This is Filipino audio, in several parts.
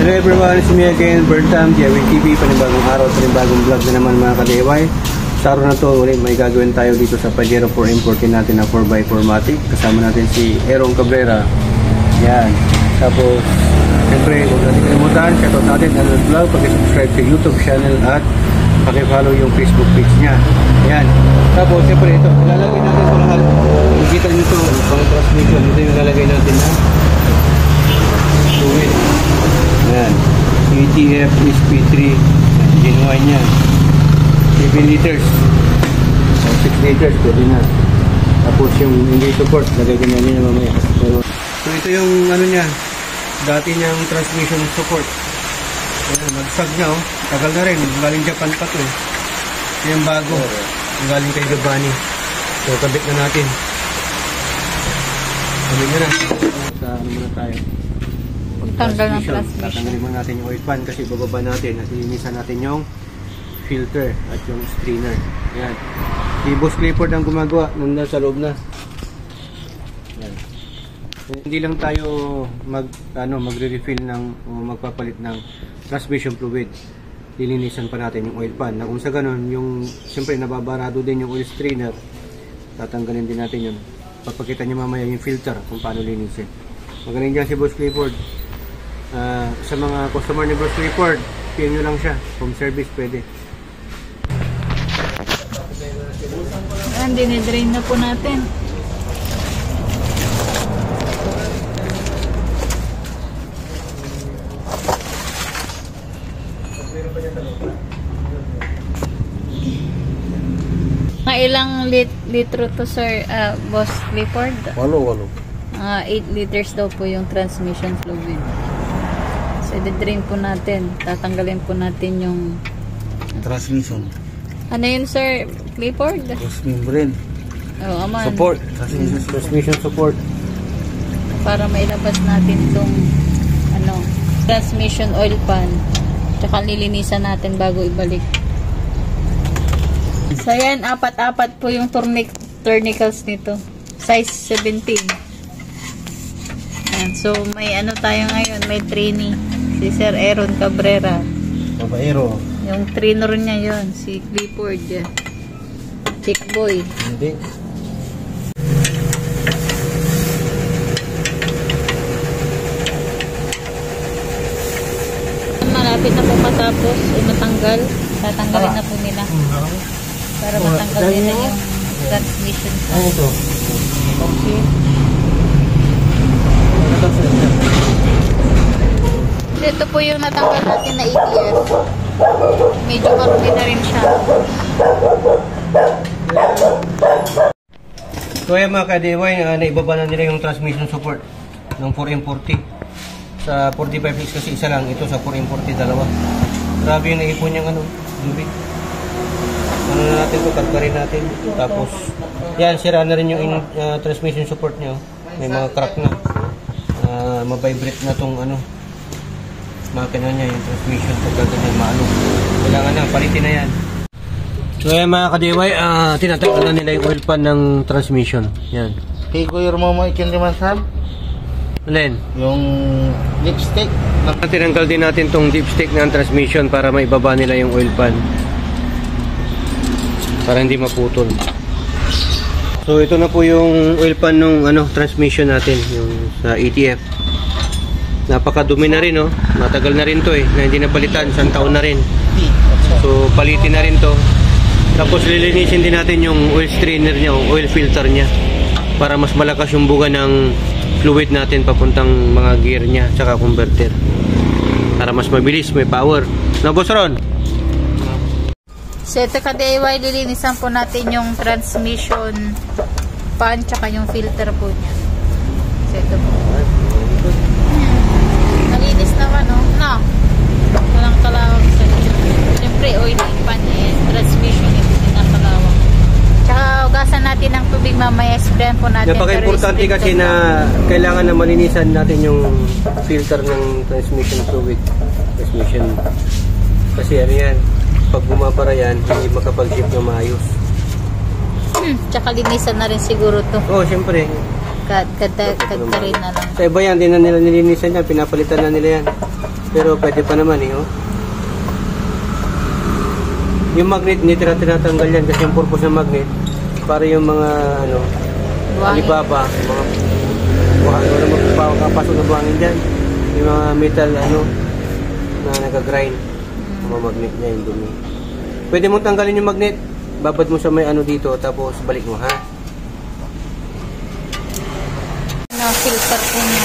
Hello everyone, it's me again, Bertam, Jawin TV, panibagong araw, panibagong vlog na naman mga ka-DIY. Sa araw na to, ulit may gagawin tayo dito sa Pajero 4M14 natin na 4x4 Matic. Kasama natin si Aaron Cabrera. Yan. Tapos, siyempre, huwag natin kalimutan, shoutout natin ang vlog, pag-subscribe sa YouTube channel at paki-follow yung Facebook page niya. Yan. Tapos, siyempre, ito, ilalagay natin ito lahat. Makikita nyo ito, pang transmission, ito yung ilalagay natin na fluid. Yan. ETF SP3 genuine niya. 7 liters. O 6 liters, pwede na. Tapos yung engine support, lagay ko na niya mamaya. Pero, so ito yung ano niya, dati niyang transmission support. Ayan, nagsag niya oh. Tagal na rin. Galing Japan pa to. Ito yung bago. Galing kay Gabani. So kabit na natin. Kabit na na. Sa ano muna tayo. Tanggal ng transmission. Tatanggalin muna natin yung oil pan kasi bababa natin at linisan natin yung filter at yung strainer. Ayan. Si Boss Clifford ang gumagawa. Nandun sa loob na. Ayan. Hindi lang tayo magre-refill ng o magpapalit ng transmission fluid. Lilinisan pa natin yung oil pan. Na kung sa ganun, yung siyempre nababarado din yung oil strainer. Tatanggalin din natin yun. Papakita niyo mamaya yung filter kung paano linisin. Magaling dyan si Boss Clifford. Sa mga customer ni Boss Clifford, PM nyo lang siya. Home service pwede. Dinidrain na po natin. Mga ilang litro to sir, Boss Clifford? 8. 8 liters daw po yung transmission fluid. So, i-drain po natin. Tatanggalin po natin yung transmission. ano yun sir, Clifford? Cross membrane. Oh, aman. Support. Transmission support. Para mailabas natin itong transmission oil pan. Tsaka lilinisan natin bago ibalik. So yan, apat-apat po yung tournicles nito. Size 17. Yan. So may tayo ngayon, may trainee. Si Sir Aaron Cabrera. Babaero. Yung trainer niya yon, si Clifford. Chick boy. Hindi. Malapit na po matapos o matanggal. Tatanggalin na po nila. Para matanggal nila yung transmission. Ano ito? Ito po yung natanggal natin na ETF. Medyo marumi na rin siya. So yan mga ka-DIY, naibaba na nila yung transmission support ng 4M40. Sa 45X kasi isa lang, ito sa 4M40 dalawa. Grabe yung naipon niyang dubig. Ano na natin ito, karkarin natin. Tapos, yan, sira na rin yung transmission support niya. May mga crack na. Mabibrate na tong makina niya, yung transmission. Pagka ganyan, kailangan na, palitin na yan. So yan mga ka-DIY, tinatanggal na nila yung oil pan ng transmission. Yan. Kaya ko yung mama ikinlimasan. Len? Yung dipstick. Tinanggal din natin tong dipstick ng transmission para maibaba nila yung oil pan. Para hindi maputol. So ito na po yung oil pan ng transmission natin, yung sa ETF. Napakadumi na rin matagal na rin to na hindi napalitan, isang taon na rin. So palitin na rin to. Tapos lilinisin din natin yung oil strainer niya, oil filter niya para mas malakas yung buga ng fluid natin papuntang mga gear niya tsaka converter. Para mas mabilis, may power. No, Boss Ron? So ito ka-DIY, lilinisan po natin yung transmission pan tsaka yung filter po niya. So ito po. Nalinis naman walang kalawang sa siyempre oiling pan transmission ito sinakalawang. Tsaka ugasan natin ng tubig mamaya, sprayan po natin. Napaka-importante kasi na kailangan na malinisan natin yung filter ng transmission fluid. Transmission. Kasi yan, pag bumabara yan, hindi makapag-ship na maayos. Tsaka linisan na rin siguro to. Oo, siyempre. Kadkarin na lang. Sa iba yan, di na nila nilinisan yan, pinapalitan na nila yan. Pero pwede pa naman eh, oh. Yung magnet, hindi tinatanggal yan kasi yung purpose ng magnet para yung mga ano, Buhangin. alibaba, mga buhangin, wala magpapasok na buhangin dyan. Yung mga metal ano na nag-grind, mga magnet niya yung dumi. Pwede mong tanggalin yung magnet, babad mo sa may ano dito, tapos balik mo ha. No, filter po niya.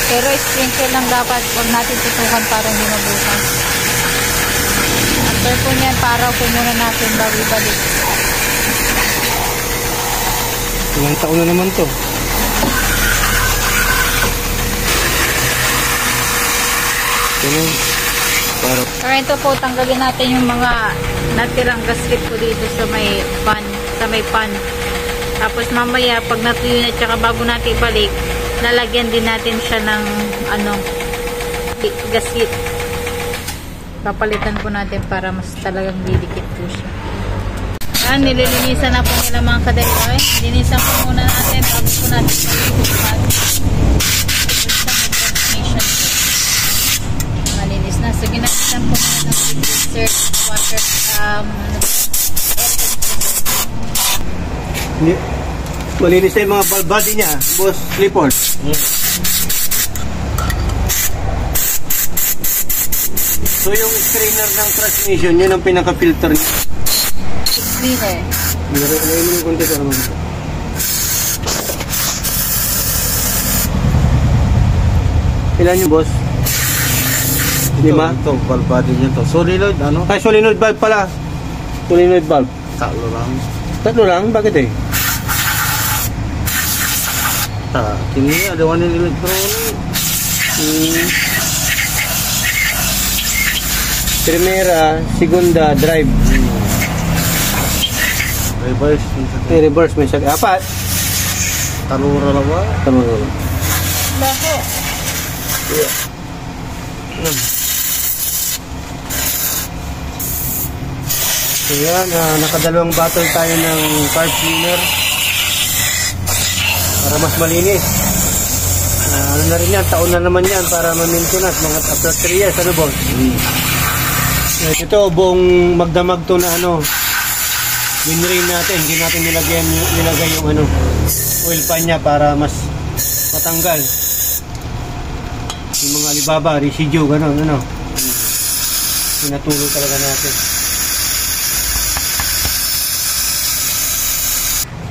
Pero sprinkle lang dapat, huwag natin tutukan para hindi mabukas. After po niyan, paraw po muna natin bago ibalik. Ilang taon na naman to. Ganun. Para. Alright, ito po, tanggalin natin yung mga natirang gasket po dito sa may pan. Tapos mamaya, pag natuyo na, tsaka bago natin ibalik, lalagyan din natin siya ng ano, gasket. Papalitan po natin para mas talagang didikit po siya. Yan, nililinisan na po nila mga kadayboy. Linisan po muna natin bago po natin palitan. Malinis na. So, ginagasan po muna ng filter, water, Malinis na yung mga valve body niya, boss Clifford. So yung strainer ng transmission, yun ang pinaka-filter niya. cleaner. Ngayon mo yung konti para mag- Ilan yung boss? 5? Ito, valve body niya to. Solenoid, ano? Ay, solenoid valve pala. Solenoid valve. Tatlo lang. Tatlo lang? Bakit eh? Kini ada warna elektronik. Primera, segunda, drive. Reverse. Reverse, may sag. Apat. Talura lang ba? Tama. Bako. So yan, nakadalawang bottle tayo ng carb cleaner para mas malinis. Ano na rin yan, taon na naman yan para ma-maintenance mga after 3 years, ano boss? Ito, buong magdamag to na ano, winrain natin, hindi natin nilagay yung ano, oil pan niya para mas matanggal yung mga alibaba, residue, gano'n, ano. Pinatulong talaga natin.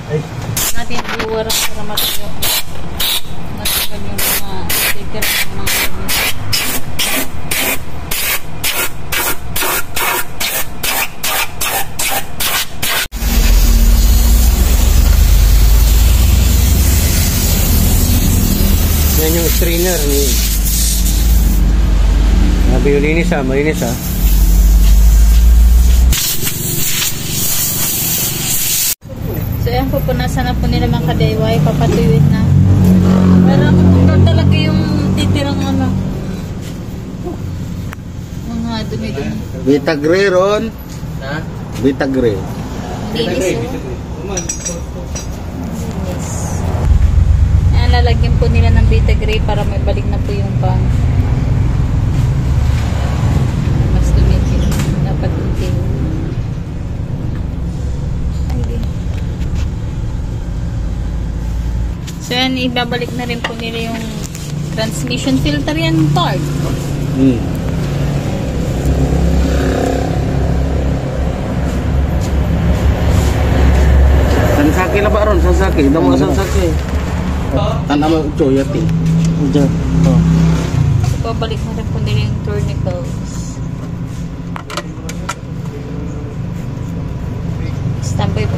Ay. Natin viewer para matuyo. Matagal yung mga sticker ng mga yan yung strainer ni malinis malinis ha. So yan, pupunasan na po nila mga ka-DIY, papatuyuin na. Pero ito talaga yung titirang ano, mga dumi-dumi. Vitagre ron. Ha? Vitagre. Linis o. Ayan, lalagyan po nila ng Vita Gray para may balik na po yung pan. Mas dumikit. Dapat unti. So yan, ibabalik na rin po nila yung transmission filter yan, Tart. Sansaki na ba ron? Sansaki. Damo sansaki. Tanama uco yati. Diyan. Oh. Ibabalik na rin po nila yung tourniquets. Standby po.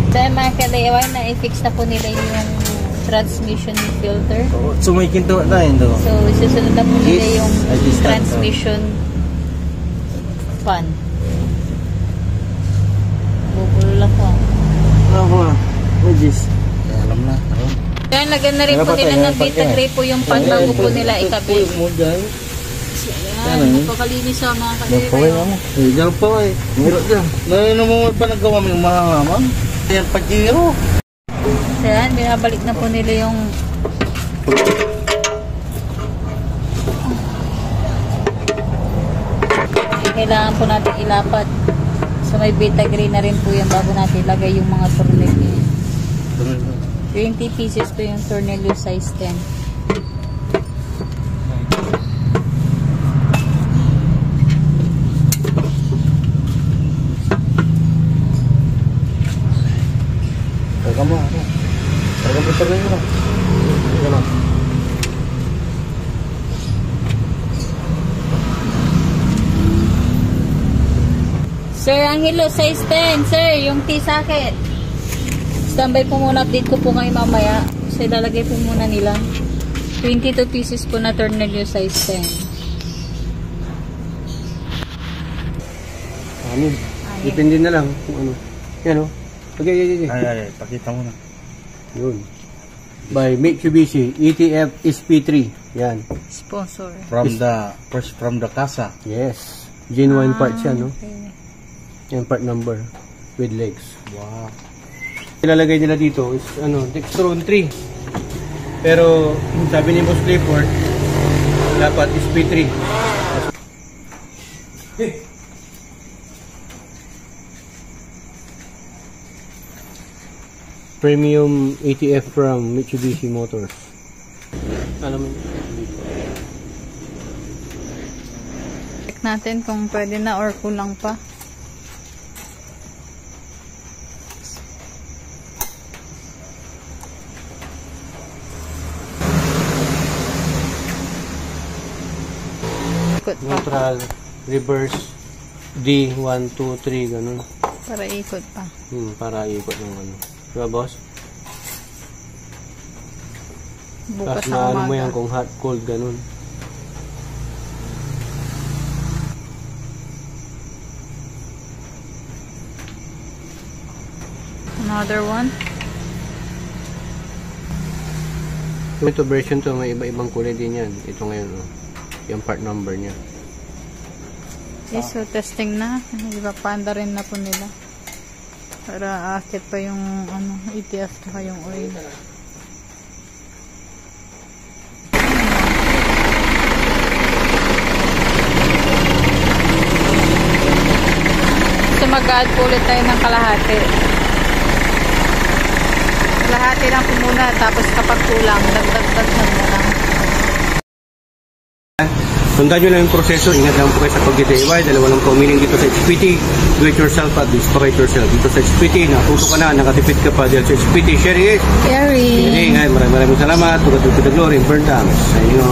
Dahil mga ka-DIY na i-fix na po nila yung transmission filter. So may kinto na yun do. So, susunod na po nila Yes, yung I just start, transmission fan. Bubulo lang po. Ako ah. Majis. Alam na. Kaya lagyan na rin po nila ng Vita Gray po yung pan bago po nila ikabit. Mo dyan. Yan, napakalinis sa mga ka-DIY. Diyan pa eh. Miro dyan. Ngayon mo pa nagawa mo yung mga hamam. Yan pa giro. So yan, binabalik na po nila yung kailangan po natin ilapat. So may beta green na rin po yan bago natin ilagay yung mga tornilyo. 20 pieces po yung tornilyo size 10. Teka mo ako. Teka mo tornilyo lang. Teka lang. Sir Angelo, size 10. Sir, yung T-socket. Standby po muna. Update ko po kayo mamaya. So, ilalagay po muna nila. 22 pieces po na tornilyo size 10. Amin. Depende na lang kung ano. Yan o. Okay. Ay, pakita mo na. Yun. By Mitsubishi ETF SP3. Yan. Sponsor. From the casa. Yes. Genuine parts yan, no? Okay. Yan part number with legs. Wow. Ilalagay nila dito is Dextron 3. Pero sabi ni Boss Clifford dapat SP3. Premium ATF from Mitsubishi Motors. Alam mo? Check natin kung pwede na or kulang pa. Ikot pa. Neutral, reverse, D, 1, 2, 3, ganun. Para ikot pa. Para ikot ng ano. Diba, boss? Bukas Tapos na maano mo umaga. yan kung hot, cold, ganun. Another one. Ito version to, may iba-ibang kulay din yan. Ito ngayon, oh. Yung part number niya. Okay, so testing na. Diba, paanda rin na po nila. Para akit pa yung ETF tsaka yung oil. So mag-add po ulit tayo ng kalahati. Kalahati lang po muna, tapos kapag kulang, dagdag na muna. Sundan nyo lang yung proseso. Ingat lang po kayo sa pag-DIY. Dahil walang paumiling dito sa HPT. Do it yourself at destroy it yourself. Dito sa HPT, natuto ka na, nakatipid ka pa. Dahil sa HPT, sharing it. Carry! Maraming salamat. Tugad to the glory. Burn dams. Sa inyo.